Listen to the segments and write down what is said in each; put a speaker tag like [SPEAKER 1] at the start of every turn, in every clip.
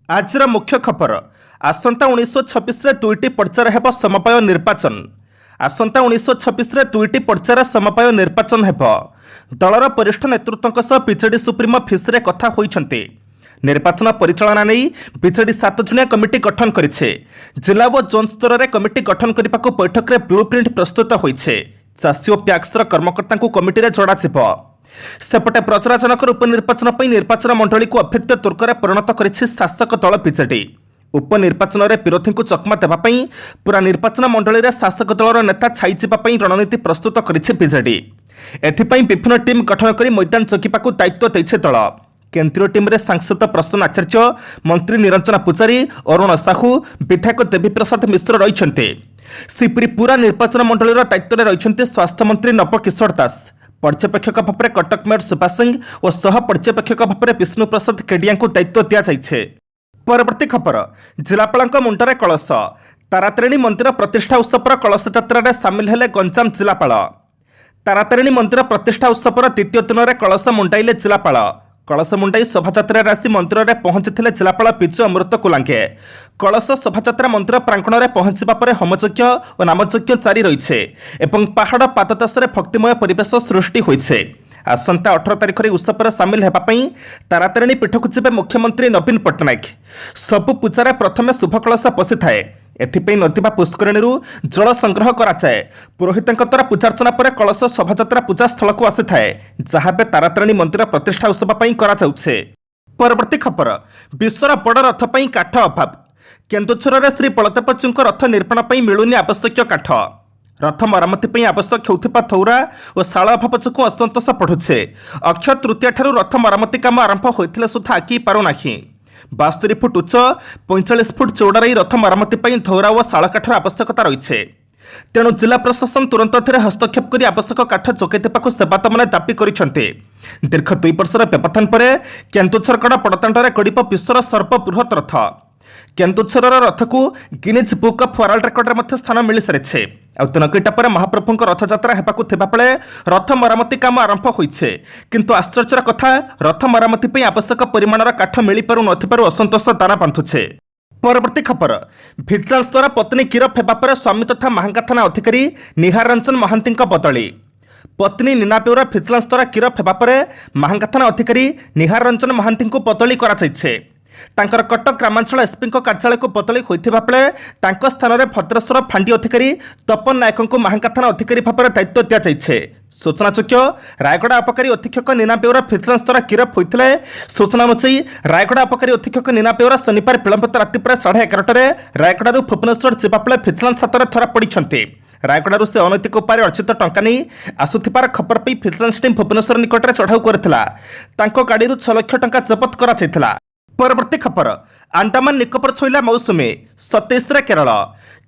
[SPEAKER 1] आजर मुख्य खबर आसंता 1926 दुईटी पर्चार हेब समपाय निर्वाचन। आसंता 1926 दुईटी पर्चार समपाय निर्वाचन हेब। दलर वरिष्ठ नेतृत्व सह बीजेडी सुप्रीमो फिसरे कथा होइछन्ते। निर्वाचन परिचालना नहीं बीजेडी 7 जणिया कमिटी गठन करिछे। जिला व जोन स्तर में कमिटी गठन करने को बैठक में ब्लूप्रिंट प्रस्तुत होइछे। चाषी और पैक्सर कर्मकर्ता कमिटी में जोड़ाଯିब। सेपटे प्रचारजनक उपनिर्वाचन पर निर्वाचन मंडली को अभेद्य तुर्क परिणत करिछि शासक दल बीजेडी। उपनिर्वाचन में विरोधी को चकमा देवाई पूरा निर्वाचन मंडली में शासक दलर नेता छाईजापी रणनीति प्रस्तुत करिछि बीजेडी। एथिपाई विभिन्न टीम गठन कर मैदान जगिबाकू दायित्व देइछे दल। केंद्रीय टीम रे सांसद प्रसन्न आचार्य, मंत्री निरंजन पूजारी, अरुण साहू, विधायक देवी प्रसाद मिश्र रहिछन्ते। सिपरी पूरा निर्वाचन मंडलीर दायित्व रहिछन्ते स्वास्थ्य मंत्री नव किशोर दास। पर्यवेक्षक भाव में कटक मेयर सुभाष सिंह और सह पर्यवेक्षक भाव में विष्णु प्रसाद केडिया को दायित्व दि जाइछे। परवर्ती खबर जिलापाल मुंडरे कलश। तारातारिणी मंदिर प्रतिष्ठा उत्सव कलश यात्रा सामिल हेले गंजाम जिलापाल। तारातारिणी मंदिर प्रतिष्ठा उत्सव द्वितीय दिन में कलश मुंडाइले जिलापाल। कलश मुंडाई शोभायात्रा राशि मंदिर में पहुंची जिलापाल पिजु अमृत कुलांगे। कलश शोभायात्रा मंदिर प्रांगण में पहुंचा पर होमयज्ञ और नामयज्ञ जारी रही एवं पहाड़ पाददेश भक्तिमय परिवेश सृष्टि होइछे। आसंता 18 तारिख में उत्सव सामिल होगापी तारातारिणी पीठ को जीवे मुख्यमंत्री नवीन पट्टनायक। सबु पूजार प्रथम शुभ कलश पशि थाए। एथिपाई नदीबा पुष्करिणी जल संग्रह कराए। पुरोहित द्वारा पूजार्चना पर कलश शोभायात्रा पूजा स्थल को आसी थाए, जहाँ तारातारिणी मंदिर प्रतिष्ठा उत्सव कराଯାଉଛି। परवर्ती खबर विश्वर बड़ रथ पर काठ अभाव। केन्दुझर में श्री बलदेवजीउ रथ निर्माण पर मिलूनी आवश्यक काठ। रथ मरामती आवश्यक होता थौरा और शाल अभाव जो असंतोष बढ़ुचे। अक्षय तृतीया ठारू रथ मरामती काम आरंभ होता सुधा आकी पारुना। 72 फुट उच्च 45 फुट चौड़ार रथ मरामती धौरा और शाल काठर आवश्यकता रही। तेणु जिला प्रशासन तुरंत हस्तक्षेप कर आवश्यक काठ जोगाई देवाक सेवायत मैंने दाबी करते। दीर्घ 2 वर्षर व्यवधान पर केन्दुझरगड़ बड़दाण्डे गड़ब विश्वर सर्वबृहत रथ। केन्दुझर रथ को Guinness book of world record में स्थान मिल सारी। दिनकटा पर महाप्रभु रथयात्रा होगा रथ मरामती काम आरंभ होइछे। किंतु आश्चर्यर कथा रथ मरामती आवश्यक परिमाणर काठ मिल पारु नथिबारु असंतोष दाना बांधुछे। परवर्ती खबर भिजिलांस द्वारा पत्नी गिरफ हेबा पर स्वामी तथा महांगा थाना अधिकारी निहार रंजन महांती बदली। पत्नी नीना बेउरा भिजिलांस द्वारा गिरफ हेबा पर महांगा थाना अधिकारी निहार रंजन महांती बदली कराଯାଇଛି। तांकर कटक ग्रामांचल एसपी कार्यालय को बदली होता बेले स्थान में भद्रेश्वर फांडी अधिकारी तपन नायक को महांगा थाना अधिकारी भाव में दायित्व दि जाइए। सूचनायोग्य रायगड़ आबकारी अधीक्षक नीना बेउरा भिजिलांस द्वारा गिरफ होते सूचना अनुसार रायगड़ आबकारी अधीक्षक नीना बेउरा शनिवार विलंबित राति प्राय 11:30 रायगड़ भुवनेश्वर जावाबले भिजिलांस हाथ में धरा पड़ते। रायगड़ से अनैतिक उपाय अर्जित टंका नहीं आसुथिबार खबर पाई भिजिलांस टीम भुवनेश्वर निकट में चढ़ाऊ करथिला। तांको गाड़ी 6 लाख टंका जबत करा। परवर्ती खबर अंडमान निकोबर छोइला मौसुमी 27 केरल।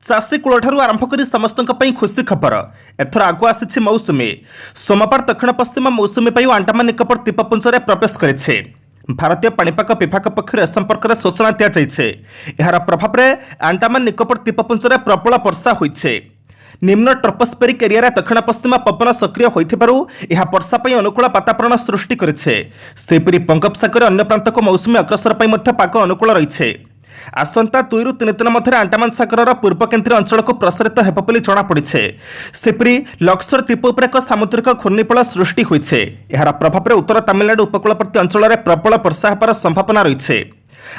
[SPEAKER 1] चाषी कूल आरंभ कर समस्त खुशी खबर। एथर आगु आसी मौसुमी। सोमवार दक्षिण पश्चिम मौसुमी वायु अंडमान निकोबर द्वीपपुंज में प्रवेश करिछे। भारतीय पाणीपाग विभाग पक्षर ए संपर्क में सूचना दि जाइए। यार प्रभाव में अंडमान निकोबर द्वीपपुंज में प्रबल वर्षा होइछे। निम्न ट्रोपोस्फेरिक एरिया दक्षिण पश्चिम पवन सक्रिय होइथिबारु यह वर्षा पई अनुकूल वातावरण सृष्टि करिछे। सेपरि बंगोपसागर अन्य प्रांत को मौसुमी अग्रसर पई मध्य पाग अनुकूल रहिछे। आसंता 2 ରୁ 3 दिन मध्य अंडमान सागर पूर्व केन्द्रीय अंचल को प्रसारित हेब बोली जना पड़िछे। सेपरि लक्सर द्वीप उपर एक सामुद्रिक घूर्णिफल सृष्टि होइछे। यार प्रभाव में उत्तर तमिलनाडु उपकूलवर्ती अंचल में प्रबल वर्षा हेबार संभावना रहिछे।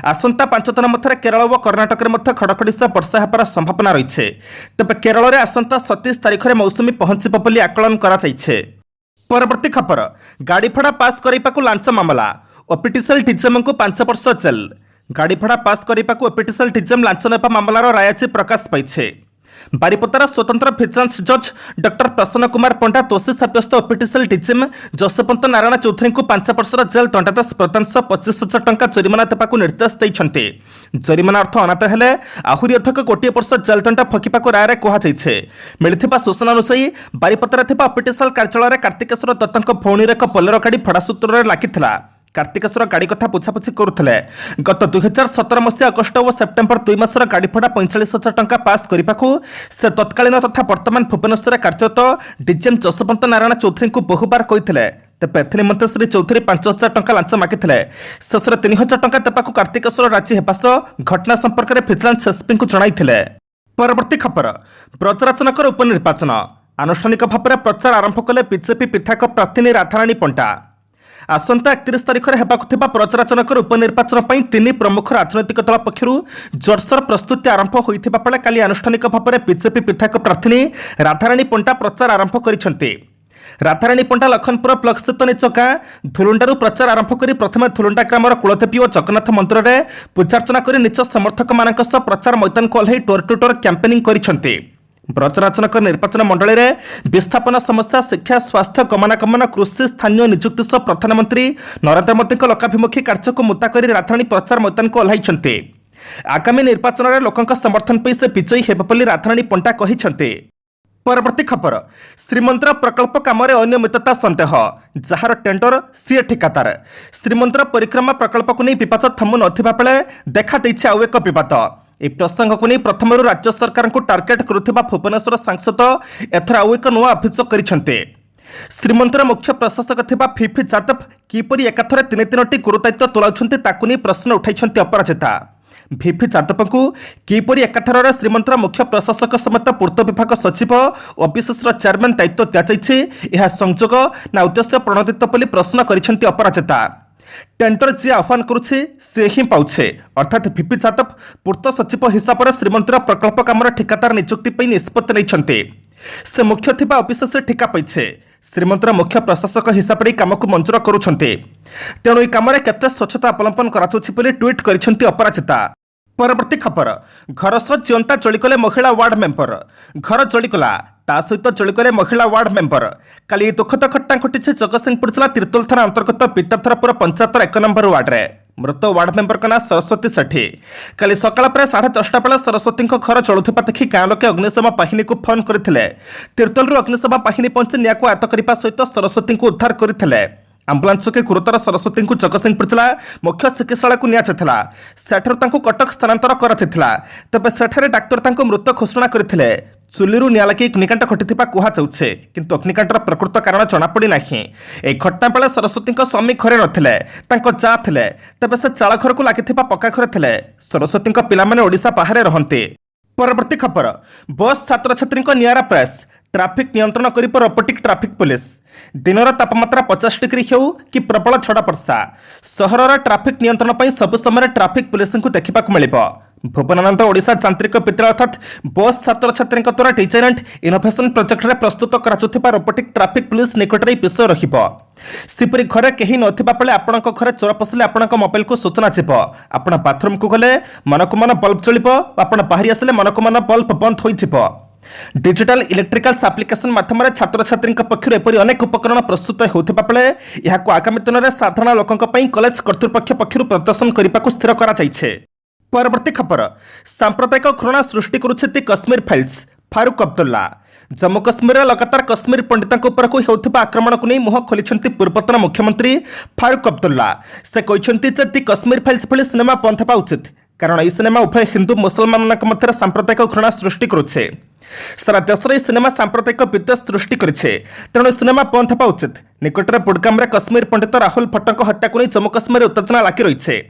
[SPEAKER 1] आसंता 5 दिन मध्य केरल और कर्णाटक में घड़घड़ी सह वर्षा होबार संभावना रही। तेज केरल में आसंता 27 तारिख में मौसुमी पहुंचब बोली आकलन कराଯାଇଛି। परवर्ती खबर गाड़ी भड़ा पास करने लांच मामला। ओपीटीसीएल डीजेएम को 5 वर्ष जेल। गाड़ी भड़ा पास करने ओपीटीसीएल डीजेएम लांच नेबा मामलार राय आज प्रकाश पाइछे। बारिपदार स्वतंत्र भिजिलांस जज डॉक्टर प्रसन्न कुमार पंडा दोषी साब्यस्त ओपीटीसीएल डीजेएम जसवंत नारायण चौधरी को 5 वर्षर जेल दंडादेश प्रदान 25,000 टंका जरिमाना देवाक निर्देश देइछन्ते। जरिमाना अर्थ अनाथ हेले आहुरी अधिक 1 वर्ष जेल दंड फकिबाक राय कहुଯାଇଛି। मिलिथिबा सूचना अनुसार बारिपदार थिबा ओपीटीसीएल कार्यालय कार्तिकेश्वर दत्तक भौणीर एक बोलेरो गाड़ी भड़ा सूत्र लागिथिला। कार्तिकेश्वर गाड़ी कथा पुछापुछि करुले। गत 2017 मसीहा अगस्ट और सेप्टेम्बर 2 मासर गाड़ी भड़ा 45,000 टंका पास करने से तत्कालीन तथा वर्तमान भुवनेश्वर कार्यरत डीजेएम जसवंत नारायण चौधरी को बहुबार कही तेज एथि निमंते श्री चौधरी 5,000 टंका लांच मागिथिले। शेष 3,000 टंका देवाक कार्तिकेश्वर राजी हेबा सह घटना संपर्क में भिजिलेंस एसपी को जणाइथिले। परवर्ती खबर ब्रजराजनगर उपनिर्वाचन आनुष्ठानिक भाव में प्रचार आरंभ कले बीजेपी विधायक प्रार्थी राधाराणी पंटा। आसंता 31 तारिख में हेबाकु थिबा ब्रजराजनगर उपनिर्वाचन पर 3 प्रमुख राजनैतिक दल पक्षर जोरसोर प्रस्तुति आरंभ होइथिबा बेले काली आनुष्ठानिक भाव में बीजेपी विधायक प्रार्थी राधाराणी पंटा प्रचार आरंभ करिसेंती। राधाराणी पंटा लखनपुर ब्लक स्थित निज गाँ धुलुंडारू प्रचार आरंभ कर प्रथम धुलुंडा ग्रामर कुलदेवी और जगन्नाथ मंदिर में पूजार्चना कर निज समर्थक मान प्रचार मैदान को ओह्लाई डोर टू डोर कैंपेनिंग करिसेंती। ब्रजराजनगर निर्वाचन मंडल में विस्थापन समस्या शिक्षा स्वास्थ्य गमनागमन कृषि स्थानीय निजुक्ति सह प्रधानमंत्री नरेंद्र मोदी लोकाभिमुखी कार्य को मुद्दा कर राधाराणी प्रचार मैदान को ओह्लाइछन्ते। आगामी निर्वाचन में लोकों समर्थन पर से विजयी हेबे बोली राधाराणी पंटा कहिछन्ते। परवर्ती खबर श्रीमंदिर प्रकल्प काम अनियमितता सन्देह जार टेंडर सी ठिकादार। श्रीमंदिर परिक्रमा प्रकल्प को नहीं विवाद थमु नथिबा बेले देखा देइछि आउ एक विवाद। यह प्रसंग को नहीं प्रथम राज्य सरकार को टार्गेट करुथिबा भुवनेश्वर सांसद एथर आउ एक नुआ अभियोग करिसेंते। श्रीमंदिर मुख्य प्रशासक थिबा फिफी जादव किपरि एकाथरे 3-3टी गुरुदायित्व तुलाउछन्ते ताकु नहीं प्रश्न उठाइछन्ते अपराजिता। भिफी जादव को किपरि एकाथर श्रीमंदिर मुख्य प्रशासक समेत पूर्त विभाग सचिव और विशेष चेयरमैन दायित्व दिजाइछि यह संजोग ना उद्देश्य प्रणोदित बोली प्रश्न करिसेंते अपराजिता। टेंडर जी आह्वान करुछे से ही पाउछे अर्थात भिपी जादव पूर्त सचिव हिसाब से श्रीमंदिर प्रकल्प काम ठिकादार नियुक्ति पर निष्पत्ति नहीं से मुख्य थिबा ऑफिस से ठिका पाइछे श्रीमंदिर मुख्य प्रशासक हिसाब से काम को मंजूर करुछन्ते। तेणु यह काम केते स्वच्छता अवलंबन कराउछि बोली ट्वीट करिसेंते अपराजिता। परवर्ती खबर घर सह जीवंता जलिकले महिला वार्ड मेंबर। घर जलिकला ता सहित जलिकले महिला वार्ड मेंबर। काली दुखद घटना घटी जगतसिंहपुर जिला तिर्तोल थाना अंतर्गत विद्याधरपुर पंचायतर 1 नंबर वार्ड रे। मृत वार्ड मेंबर का ना सरस्वती सेठी। काली सकाळ प्राय 10:30 बेले सरस्वती घर चलुवा देखि गाँ लोके अग्निशम बाहिनी को फोन करथिले। तिर्तोल अग्निशम बाहिनी पहुंची निया को आयत्त करने सहित सरस्वती को उद्धार करथिले। आंबुलांस के गुरुतर सरस्वती को जगतसिंहपुर जिला मुख्य चिकित्सालय को नियाला सेठर कटक स्थानांतर कराइला। तेज सेठे डाक्तर मृत घोषणा करते। चुली निया लगी अग्निकांड घटी कहुचे किंतु अग्निकांडर प्रकृत कारण जनापड़ी ना। एक घटना बेले सरस्वती स्वामी घरे नथिले जा थे तेज से चाल घर को लगी पक्का घर थे। सरस्वती पिलामाने ओडिशा बाहर रहते। परवर्ती खबर बस छात्र छात्री नियारा प्रयास ट्राफिक नियंत्रण कर रोबोटिक ट्राफिक पुलिस। दिनर तापमात्रा 50 डिग्री हो कि प्रबल छड़ा वर्षा सहरर ट्राफिक नियंत्रण पर सब समय ट्राफिक पुलिस को देखा मिल। भुवनानंद ओडिशा यांत्रिक विद्यालय अर्थात बस छात्र छात्री द्वारा डिजाइन एंड इनोवेशन प्रोजेक्ट में प्रस्तुत करा रोबोटिक ट्राफिक पुलिस निकट में विषय रहीपरी घरे कहीं नथिबा बेले आपण घरे चोर पशिले आपण मोबाइल को सूचना जीव। आपण बाथरूम को गले मन को मन बल्ब चलिबो आपण बाहरी आसिले मन को मन बल्ब बंद होइजिबो। डिजिटल इलेक्ट्रिकल्स एप्लिकेशन माध्यम छात्र छात्री पक्षर एपरी अनेक उपकरण प्रस्तुत होता बेले यह आगामी दिन में साधारण लोकों कॉलेज कर्तृपक्ष पक्षर प्रदर्शन करने को स्थिर कर। परवर्ती खबर सांप्रदायिक घृणा सृष्टि करुछेति कश्मीर फाइल्स फारूक अब्दुल्ला। जम्मू कश्मीर लगातार कश्मीर पंडितों उपर को होता आक्रमण को नहीं मुह खोली पूर्वतन मुख्यमंत्री फारूक अब्दुल्ला। से कहते दि कश्मीर फाइल्स भली सिनेमा बंद होगा उचित कारण यह सिनेमा उभय हिंदू मुसलमान मध्य सांप्रदायिक घृणा सृष्टि करुछे। सारा देश में सिनेमा सांप्रदायिक विद्वेष सृष्टि करिछे तेणु सिनेमा बंद होगा उचित। निकट में बुडगाम कश्मीर पंडित राहुल भट्टों हत्या को नहीं जम्मू कश्मीर उत्तेजना लगी रही।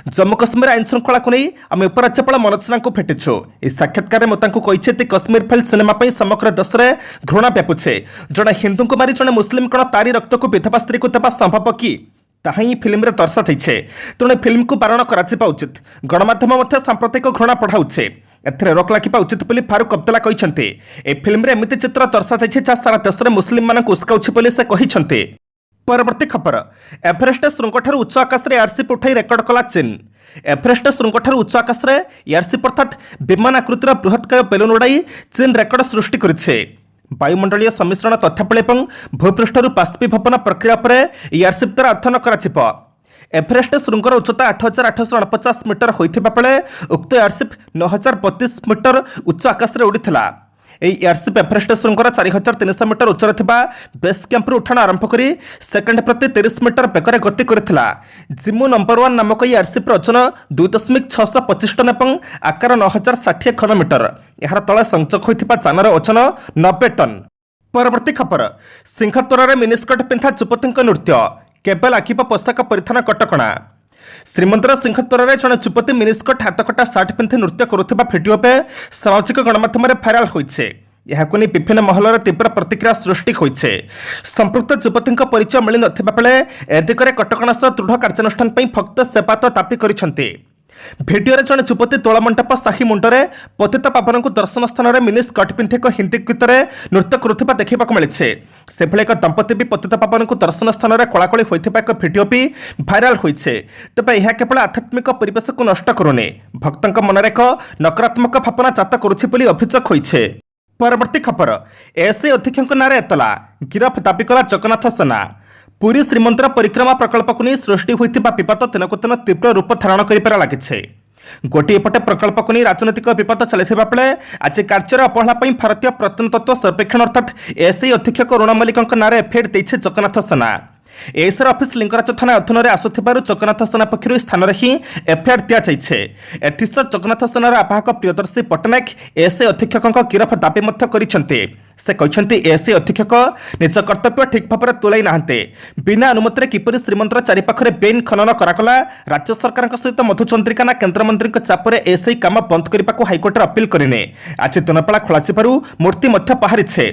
[SPEAKER 1] जम्मू कश्मीर आईन श्रृंखला को नहीं आम उपराज्यपाल मनोज सिन्हा को भेटिछु। इस साक्षात्कार में कही कश्मीर फाइल सिनेमा समग्र देश में घृणा व्यापुछे। जड़े हिंदू को मारी जड़े मुस्लिम कण तारी रक्त को विधवा स्त्री को देवा संभव कि ताहा ही फिल्म रे दर्शा जाइछे। तेणु फिल्म को बारण करा उचित। गणमाध्यम सांप्रदायिक घृणा पढ़ाऊे एथिरे रोक लगा उचित बोली फारूक अब्दुल्ला कहते। ए फिल्म रे एमिति चित्र दर्शा जाइछे जा सारा देश में मुस्लिम मान उस्काउछि बोली से कहते। परवर्ती खबर एभरेस्ट श्रृंग ठार उच्च आकाश में एयरशिप उठाई रेकर्ड कला चीन। एभरेस्ट श्रृंग ठार उच्च आकाश में एयरशिप अर्थात विमान आकृतिर बृहत्काय बेलून उड़ाई चीन रेकर्ड सृष्टि करिछे। वायुमंडलीय सम्मिश्रण तथ्यावली और भूपृष्ठर बाष्पीभवन प्रक्रिया पर एयरशिप द्वारा अध्ययन करा। एभरेस्ट श्रृंगर उच्चता 8,849 मीटर होइथिबा बेले उक्त एयरशिप 9,032 मीटर उच्च आकाश में उड़ीथिला। एयरशिप एभरेस्ट श्रृंगर 4,300 मीटर उच्चर बेस कैंप उठाण आरंभ कर सेकेंड प्रति 30 मीटर बेगर गति करथिला। जिमु नंबर 1 नामक एयरशिप ओजन 2.625 टन और आकार 9,060 घन मीटर। यार तले संचक होइथिबा यानर ओजन 90 टन। परवर्ती खबर सिंहत्वरे मिनिस्कट पिंधा चुपती नृत्य केवल आखिप पोशाक परिधान कटकणा श्रीमंदिर सिंहत्वरे जड़े चुपती मिनिस्कट हाथकटा सार्ट पिंधि नृत्य करुवा भिडियो पे सामाजिक गणमाध्यम भाइराल होइछे। यहाकु नहीं विभिन्न महलर तीव्र प्रतिक्रिया सृष्टि होइछे। संपृक्त युवती परिचय मिल नथिबा बेले ए दिगरे कटकणा सह दृढ़ कार्यानुष्ठान पई भक्त सेवात दाबी करिसेंति। भिडियो रे जड़े युवती तोलमंडप साही मुंडरे पतित पावन को दर्शन स्थान में मिनी स्कर्ट पिंधि एक हिंदी गीत नृत्य करुवा देखा मिले। से भले एक दंपति भी पतित पावन को दर्शन स्थान में कलाकली होता एक भिडियो भी भाइराल होइछे। तेबे यह केवल आध्यात्मिक परिवेश को नष्ट करुनी भक्तों मन में एक नकारात्मक भावना जात करुछि बोली अभियोग होइछे। परवर्ती खबर एसआई अध्यक्ष नारे एतला गिरफ दाबी कला जगन्नाथ सेना। पुरी श्रीमंदिर परिक्रमा प्रकल्प को नहीं सृष्टि होता विवाद दिनकु दिन तीव्र रूप धारण कर लगी। गोटे पटे प्रकल्प को नहीं राजनैतिक विवाद चलता बेले आज कार्य अपहला भारतीय प्रत्नतत्व सर्वेक्षण अर्थात एसआई अध्यक्ष करुणा मल्लिक नारे एफआईआर देइछे जगन्नाथ सेना। एसआर ऑफिस लिंगराज थाना अधीन में आसुथिबारु जगन्नाथ सेना पक्षर स्थान में ही एफआईआर दिजाइछे। एथिसर जगन्नाथ सेनार आवाहक प्रियदर्शी पट्टनायक एसआई अधीक्षक गिरफ दाबी करिसेंति। से कहते एसआई अधीक्षक निज कर्तव्य ठीक भाव में तुलाई नाहांते। बिना अनुमति किपरि श्रीमंदिर चारिपाखरे बेन खनन करागला राज्य सरकार सहित मधुचंद्रिका ना केन्द्रमंत्री चापर एसआई काम बंद करने को हाइकोर्ट अपील करने। आज दिनपाला खोलाଯିबारु मूर्ति मध्य बाहरीछे।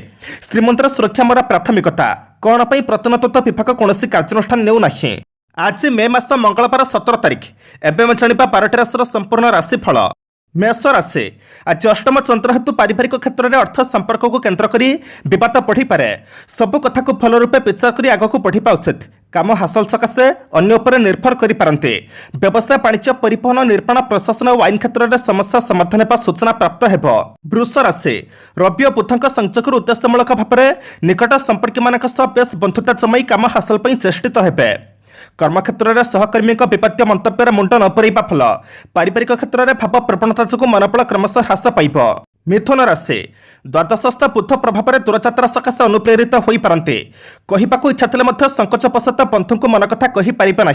[SPEAKER 1] श्रीमंदिर सुरक्षा मोर प्राथमिकता कौन पर प्रत्नतत्व विभाग कौन कार्यानुष्ठान नेउ नाही। आज मे मास मंगलवार 17 तारिख एवं जाना 12टी राशि संपूर्ण राशिफल। मेष राशि आज अष्टम चंद्र हेतु पारिवारिक क्षेत्र में अर्थ संपर्क को केन्द्र कर विवाद बढ़ी पारे। सबु कथा को भल रूपे विचार कर आग को बढ़ा उचित। काम हासिल सकाशे अन्य उपर निर्भर कर पारते। व्यवसाय वाणिज्य परिवहन निर्माण प्रशासन और आईन क्षेत्र में समस्या समाधान होगा सूचना प्राप्त हेब। वृष राशि रवि और बुधक संयोग उद्देश्यमूलक भाव में निकट संपर्क मान बेस बंधुता जमाई काम हासिल पर चेष्टित हेबे। कर्मक्षेत्र में सहकर्मी विपत्य मंतव्यर मुंड न पड़वा फल पारिवारिक क्षेत्र में भाव प्रवणता जो मनोबल क्रमशः ह्रास पाइब। मिथुन राशि द्वादशस्थ बुध प्रभाव में दूरयात्रा सकाशे अनुप्रेरित हो पारते। कहवाक इच्छा थे संकोचवशत बंधु को मन कथा कहीपर ना।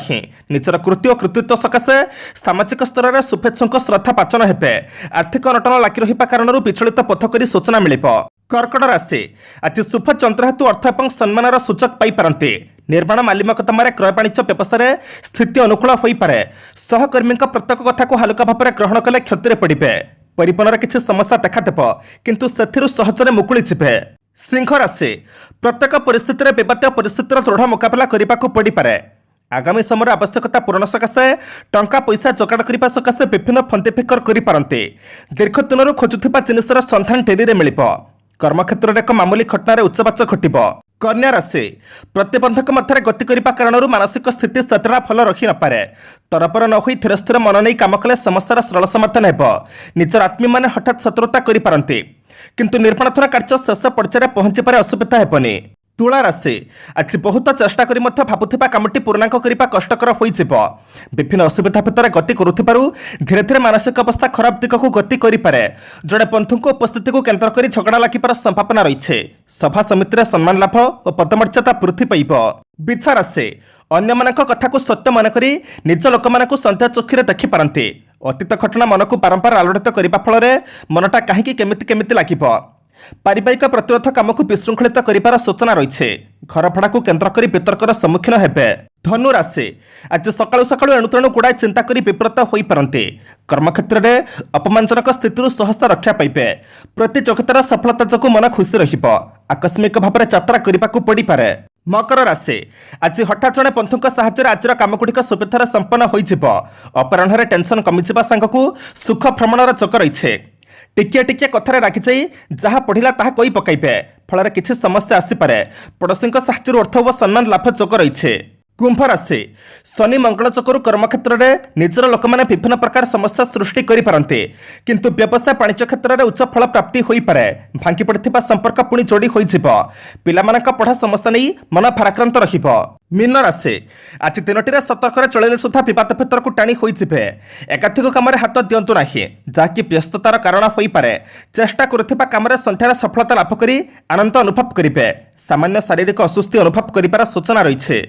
[SPEAKER 1] निजर कृति और कृतित्व सकाशे सामाजिक स्तर में शुभेच्छुक श्रद्धा पाचन हेबे। आर्थिक अनटन लगी रहा कारण विचलित पथ कर सूचना मिल। कर्कट राशि आज शुभ चंद्र हेतु अर्थ और सम्मान सूचक पाइपारते। निर्माण मालिमकदम क्रय वाणिज्य व्यवसाय स्थिति अनुकूल हो पारे। सहकर्मी प्रत्येक कथा को हालुका भाव में ग्रहण कले क्षति पड़े। परिवहन किसी समस्या देखादेव किंतु से सहजरे मुकुली जिबे। सिंह राशि प्रत्येक परिस्थिति में विवाद परिस्थितिर दृढ़ मुकाबला करने को पड़ पारे। आगामी समय आवश्यकता पूरण सकाशे टंका पैसा जोगाड़ करने सकाशे विभिन्न फंदी फिकर करपारते। दीर्घ दिन खोजुवा जिनसर सन्धान डेरी मिल। कर्मक्षेत्र में एक मामूली घटन उच्चवाच घटब। कन्या राशि प्रतिबंधक मध्य गति करने कारण मानसिक स्थिति सतरा फल रखी नपे। तरपर न हो धीर स्थिर मन नहीं कम कले समस्यार सरल समाधान हो। निजर आत्मी मैंने हठात शत्रुता करपारती किंतु निर्माणाधीन कार्य शेष पर्यायर पहुंची पारे असुविधा हेबनी। तुला राशि आज बहुत चेष्टा करी भावुवा कामटी पूर्णांक करने कष्टकर हो। विभिन्न असुविधा भितर गति करुथिबारु धीरे धीरे मानसिक अवस्था खराब दिग को गति करें। जड़े बंधु उपस्थिति को केन्द्र कर झगड़ा लगिपार संभावना रही। सभा समिति में सम्मान लाभ और पदमर्यादा वृद्धि पाइब। बिछा राशि अन्य मान कथा को सत्य मनक निज लोक मान सन्देह चक्षुरे देखिपारती। अतीत घटना मन को बारंबार आलोड़ित करने फल मनटा कहीं केमिति लगिब। पारिवारिक प्रतिरोध काम को विशृंखलित कर सूचना रही। घर भड़ा को केन्द्र कर वितर्कर सम्मुखीन हेबे। धनु राशि आज सकाळु सकाळु एणुतेणु गुड़ाए चिंता कर विव्रत हो पारते। कर्मक्षेत्र में अपमानजनक स्थिति सहसा रक्षा पाइबे। प्रतियोगितार सफलता जो मन खुशी रहिब। आकस्मिक भाव में यात्रा करने को पड़ पारे। मकर राशि आज हठात जड़े बंधु साहाय्य आज कामगुड़िक सुविधार संपन्न हो। अपराह्न टेंशन कमिजा सांगू सुख भ्रमणर जोग रही। टिकिए टिकिए कथार राखी जहाँ पढ़ला ता कही पकाइबे फल किसी समस्या आसीपे। पड़ोशी साहाय्य अर्थ और सम्मान लाभ जोग रही। कुंभ राशि शनि मंगल चक्रु कर्मक्षेत्र में निजर लोक मैंने विभिन्न प्रकार समस्या सृष्टि करपारते किंतु व्यवसाय वाणिज्य क्षेत्र में उच्च फल प्राप्ति हो पारे। भांगी पड़ता संपर्क पुणी जोड़ी हो। पिला पढ़ा समस्या नहीं मन भाराक्रांत रहिब। मीन राशि आज दिनटी सतर्क चलने सुधा विवाद भितर को टाणी हो। एकाधिक कम हाथ दिंतु ना जहाँकि व्यस्ततार कारण हो पारे। चेष्टा करुवा कम संध्यार सफलता लाभ कर आनंद अनुभव करेंगे। सामान्य शारीरिक असुस्थि अनुभव कर सूचना रही।